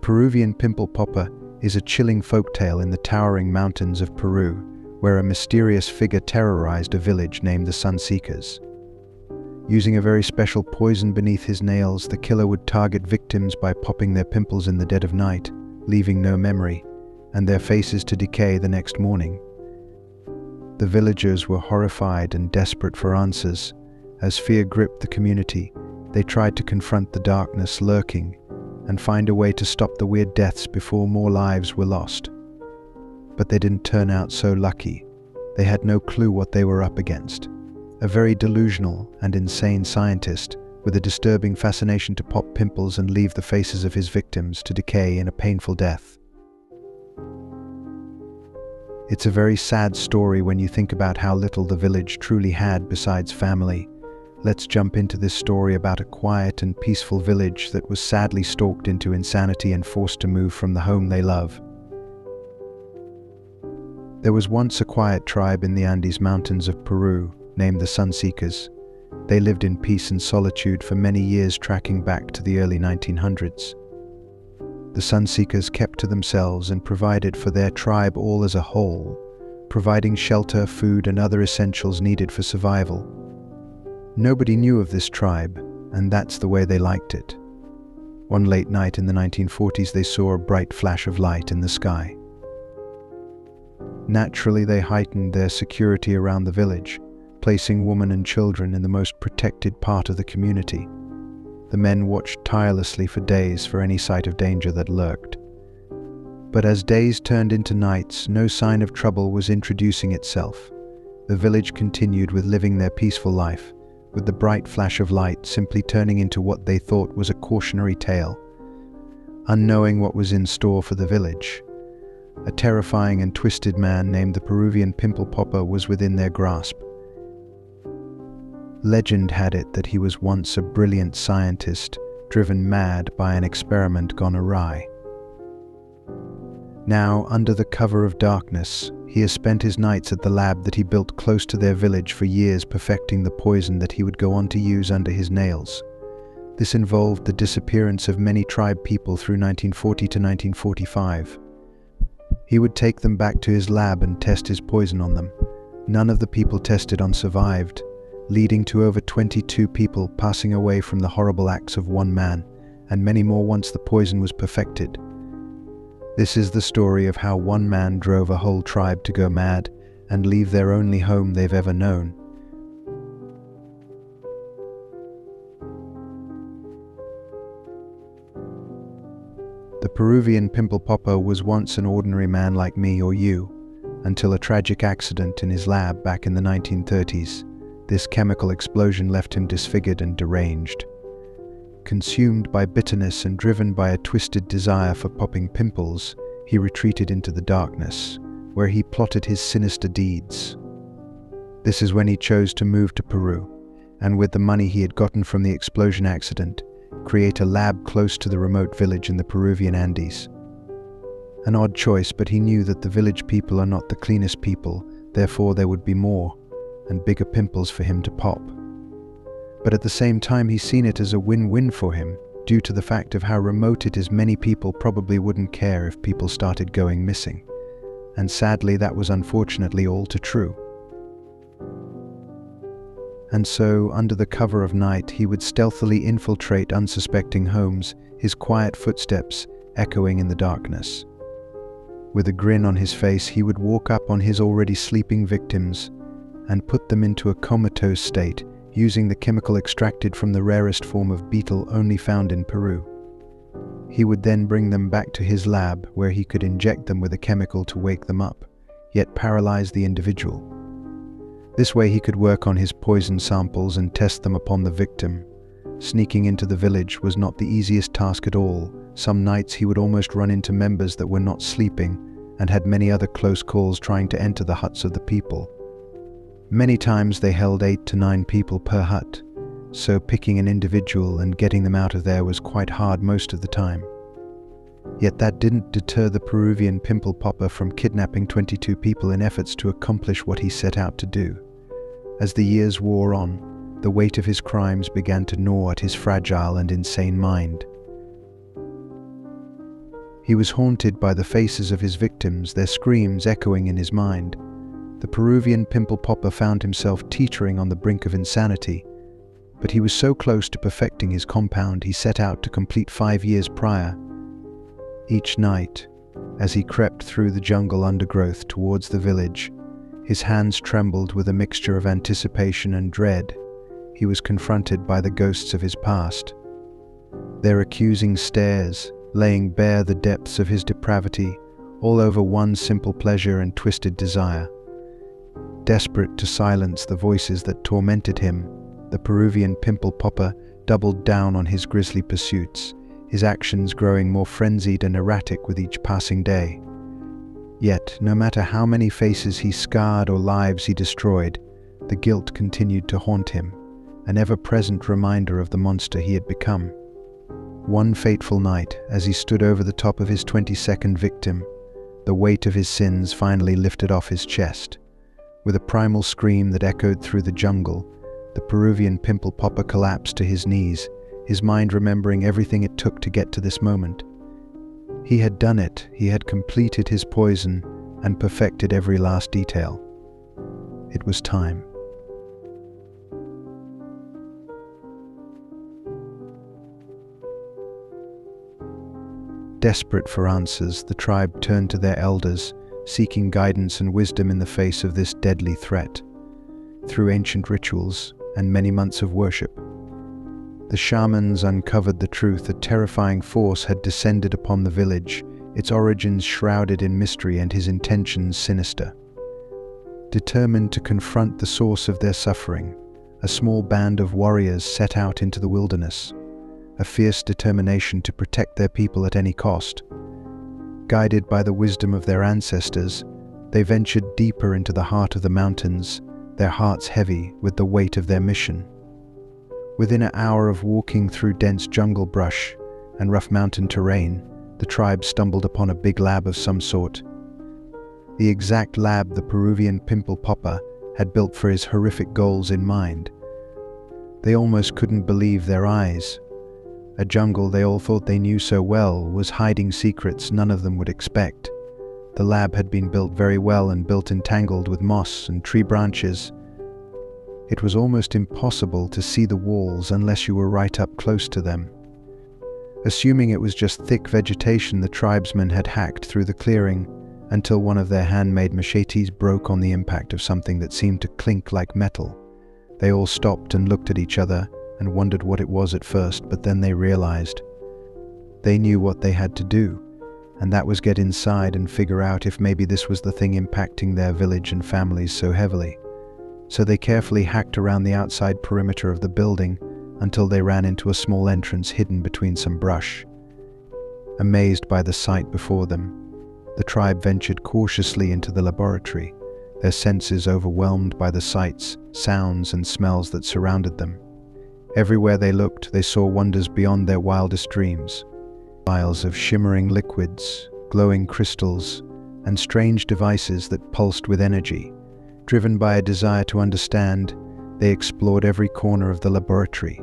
Peruvian pimple popper is a chilling folktale in the towering mountains of Peru, where a mysterious figure terrorized a village named the Sunseekers. Using a very special poison beneath his nails, the killer would target victims by popping their pimples in the dead of night, leaving no memory, and their faces to decay the next morning. The villagers were horrified and desperate for answers. As fear gripped the community, they tried to confront the darkness lurking and find a way to stop the weird deaths before more lives were lost. But they didn't turn out so lucky. They had no clue what they were up against. A very delusional and insane scientist with a disturbing fascination to pop pimples and leave the faces of his victims to decay in a painful death. It's a very sad story when you think about how little the village truly had besides family. Let's jump into this story about a quiet and peaceful village that was sadly stalked into insanity and forced to move from the home they love. There was once a quiet tribe in the Andes Mountains of Peru named the Sunseekers. They lived in peace and solitude for many years, tracking back to the early 1900s. The Sunseekers kept to themselves and provided for their tribe all as a whole, providing shelter, food, and other essentials needed for survival. Nobody knew of this tribe, and that's the way they liked it. One late night in the 1940s, they saw a bright flash of light in the sky. Naturally, they heightened their security around the village, placing women and children in the most protected part of the community. The men watched tirelessly for days for any sight of danger that lurked. But as days turned into nights, no sign of trouble was introducing itself. The village continued with living their peaceful life, with the bright flash of light simply turning into what they thought was a cautionary tale. Unknowing what was in store for the village, a terrifying and twisted man named the Peruvian Pimple Popper was within their grasp. Legend had it that he was once a brilliant scientist, driven mad by an experiment gone awry. Now, under the cover of darkness, he has spent his nights at the lab that he built close to their village for years, perfecting the poison that he would go on to use under his nails. This involved the disappearance of many tribe people through 1940 to 1945. He would take them back to his lab and test his poison on them. None of the people tested on survived, leading to over 22 people passing away from the horrible acts of one man, and many more once the poison was perfected. This is the story of how one man drove a whole tribe to go mad and leave their only home they've ever known. The Peruvian Pimple Popper was once an ordinary man like me or you, until a tragic accident in his lab back in the 1930s. This chemical explosion left him disfigured and deranged. Consumed by bitterness and driven by a twisted desire for popping pimples, he retreated into the darkness, where he plotted his sinister deeds. This is when he chose to move to Peru, and with the money he had gotten from the explosion accident, create a lab close to the remote village in the Peruvian Andes. An odd choice, but he knew that the village people are not the cleanest people, therefore there would be more and bigger pimples for him to pop. But at the same time, he's seen it as a win-win for him, due to the fact of how remote it is. Many people probably wouldn't care if people started going missing. And sadly, that was unfortunately all too true. And so, under the cover of night, he would stealthily infiltrate unsuspecting homes, his quiet footsteps echoing in the darkness. With a grin on his face, he would walk up on his already sleeping victims and put them into a comatose state, using the chemical extracted from the rarest form of beetle only found in Peru. He would then bring them back to his lab, where he could inject them with a chemical to wake them up, yet paralyze the individual. This way he could work on his poison samples and test them upon the victim. Sneaking into the village was not the easiest task at all. Some nights he would almost run into members that were not sleeping, and had many other close calls trying to enter the huts of the people. Many times they held 8 to 9 people per hut, so picking an individual and getting them out of there was quite hard most of the time. Yet that didn't deter the Peruvian Pimple Popper from kidnapping 22 people in efforts to accomplish what he set out to do. As the years wore on, the weight of his crimes began to gnaw at his fragile and insane mind. He was haunted by the faces of his victims, their screams echoing in his mind. The Peruvian Pimple Popper found himself teetering on the brink of insanity, but he was so close to perfecting his compound he set out to complete 5 years prior. Each night, as he crept through the jungle undergrowth towards the village, his hands trembled with a mixture of anticipation and dread. He was confronted by the ghosts of his past, their accusing stares, laying bare the depths of his depravity, all over one simple pleasure and twisted desire. Desperate to silence the voices that tormented him, the Peruvian Pimple Popper doubled down on his grisly pursuits, his actions growing more frenzied and erratic with each passing day. Yet, no matter how many faces he scarred or lives he destroyed, the guilt continued to haunt him, an ever-present reminder of the monster he had become. One fateful night, as he stood over the top of his 22nd victim, the weight of his sins finally lifted off his chest. With a primal scream that echoed through the jungle, the Peruvian Pimple Popper collapsed to his knees, his mind remembering everything it took to get to this moment. He had done it, he had completed his poison and perfected every last detail. It was time. Desperate for answers, the tribe turned to their elders, seeking guidance and wisdom in the face of this deadly threat. Through ancient rituals and many months of worship, the shamans uncovered the truth. A terrifying force had descended upon the village, its origins shrouded in mystery and his intentions sinister. Determined to confront the source of their suffering, a small band of warriors set out into the wilderness, a fierce determination to protect their people at any cost. Guided by the wisdom of their ancestors, they ventured deeper into the heart of the mountains, their hearts heavy with the weight of their mission. Within an hour of walking through dense jungle brush and rough mountain terrain, the tribe stumbled upon a big lab of some sort. The exact lab the Peruvian Pimple Popper had built for his horrific goals in mind. They almost couldn't believe their eyes. A jungle they all thought they knew so well was hiding secrets none of them would expect. The lab had been built very well and built entangled with moss and tree branches. It was almost impossible to see the walls unless you were right up close to them. Assuming it was just thick vegetation, the tribesmen had hacked through the clearing until one of their handmade machetes broke on the impact of something that seemed to clink like metal. They all stopped and looked at each other and wondered what it was at first, but then they realized. They knew what they had to do, and that was get inside and figure out if maybe this was the thing impacting their village and families so heavily. So they carefully hacked around the outside perimeter of the building until they ran into a small entrance hidden between some brush. Amazed by the sight before them, the tribe ventured cautiously into the laboratory, their senses overwhelmed by the sights, sounds, and smells that surrounded them. Everywhere they looked, they saw wonders beyond their wildest dreams. Vials of shimmering liquids, glowing crystals, and strange devices that pulsed with energy. Driven by a desire to understand, they explored every corner of the laboratory.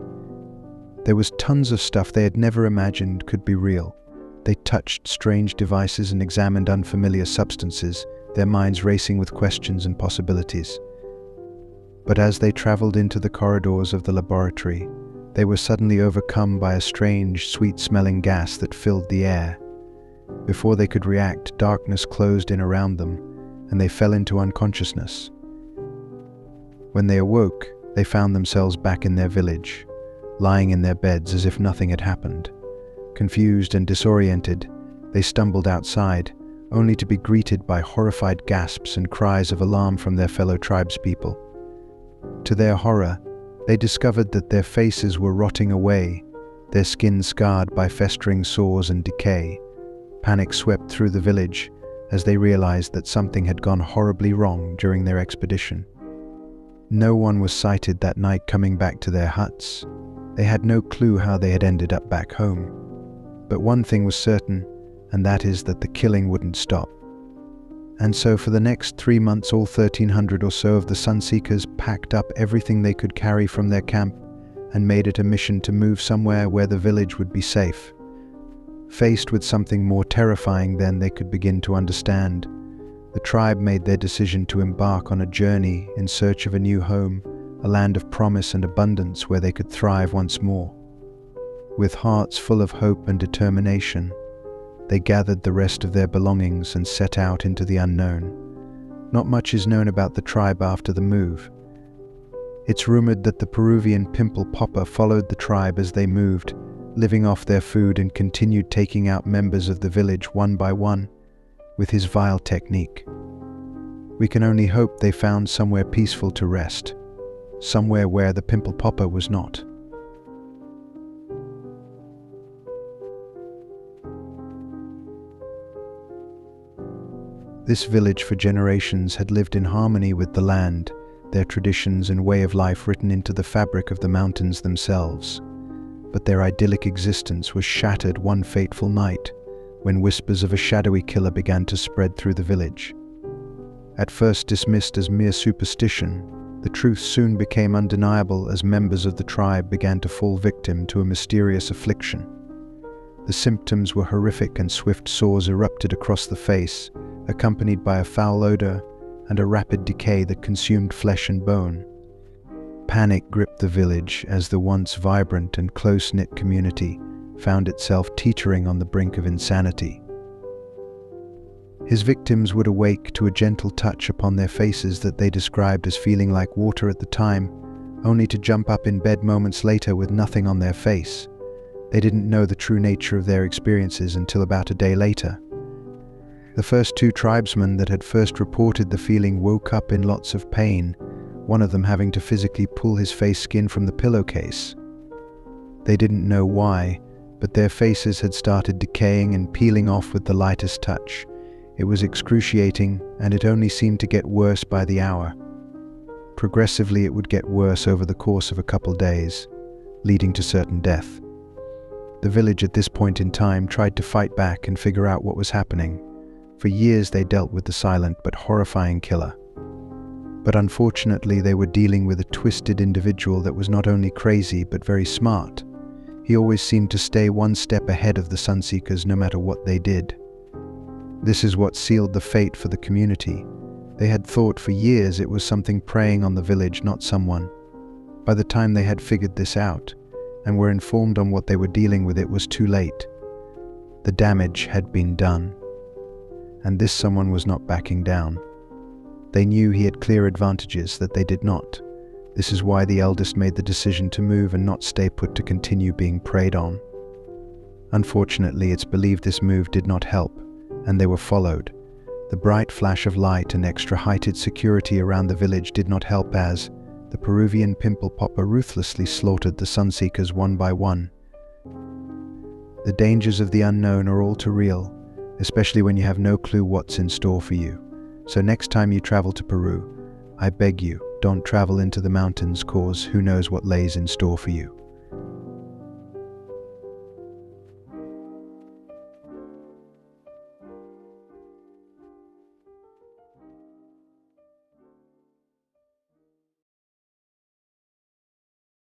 There was tons of stuff they had never imagined could be real. They touched strange devices and examined unfamiliar substances, their minds racing with questions and possibilities. But as they traveled into the corridors of the laboratory, they were suddenly overcome by a strange, sweet-smelling gas that filled the air. Before they could react, darkness closed in around them, and they fell into unconsciousness. When they awoke, they found themselves back in their village, lying in their beds as if nothing had happened. Confused and disoriented, they stumbled outside, only to be greeted by horrified gasps and cries of alarm from their fellow tribespeople. To their horror, they discovered that their faces were rotting away, their skin scarred by festering sores and decay. Panic swept through the village as they realized that something had gone horribly wrong during their expedition. No one was sighted that night coming back to their huts. They had no clue how they had ended up back home. But one thing was certain, and that is that the killing wouldn't stop. And so for the next 3 months, all 1,300 or so of the Sunseekers packed up everything they could carry from their camp and made it a mission to move somewhere where the village would be safe. Faced with something more terrifying than they could begin to understand, the tribe made their decision to embark on a journey in search of a new home, a land of promise and abundance where they could thrive once more. With hearts full of hope and determination, they gathered the rest of their belongings and set out into the unknown. Not much is known about the tribe after the move. It's rumored that the Peruvian Pimple popper followed the tribe as they moved, living off their food, and continued taking out members of the village one by one with his vile technique. We can only hope they found somewhere peaceful to rest, somewhere where the Pimple popper was not. This village for generations had lived in harmony with the land, their traditions and way of life written into the fabric of the mountains themselves. But their idyllic existence was shattered one fateful night, when whispers of a shadowy killer began to spread through the village. At first dismissed as mere superstition, the truth soon became undeniable as members of the tribe began to fall victim to a mysterious affliction. The symptoms were horrific, and swift sores erupted across the face, accompanied by a foul odor and a rapid decay that consumed flesh and bone. Panic gripped the village as the once vibrant and close-knit community found itself teetering on the brink of insanity. His victims would awake to a gentle touch upon their faces that they described as feeling like water at the time, only to jump up in bed moments later with nothing on their face. They didn't know the true nature of their experiences until about a day later. The first two tribesmen that had first reported the feeling woke up in lots of pain, one of them having to physically pull his face skin from the pillowcase. They didn't know why, but their faces had started decaying and peeling off with the lightest touch. It was excruciating, and it only seemed to get worse by the hour. Progressively, it would get worse over the course of a couple days, leading to certain death. The village at this point in time tried to fight back and figure out what was happening. For years they dealt with the silent but horrifying killer. But unfortunately, they were dealing with a twisted individual that was not only crazy but very smart. He always seemed to stay one step ahead of the Sunseekers no matter what they did. This is what sealed the fate for the community. They had thought for years it was something preying on the village, not someone. By the time they had figured this out and were informed on what they were dealing with, it was too late. The damage had been done. And this someone was not backing down. They knew he had clear advantages that they did not. This is why the eldest made the decision to move and not stay put to continue being preyed on. Unfortunately, it's believed this move did not help, and they were followed. The bright flash of light and extra-heighted security around the village did not help, as the Peruvian Pimple popper ruthlessly slaughtered the Sunseekers one by one. The dangers of the unknown are all too real, especially when you have no clue what's in store for you. So next time you travel to Peru, I beg you, don't travel into the mountains, cause who knows what lays in store for you.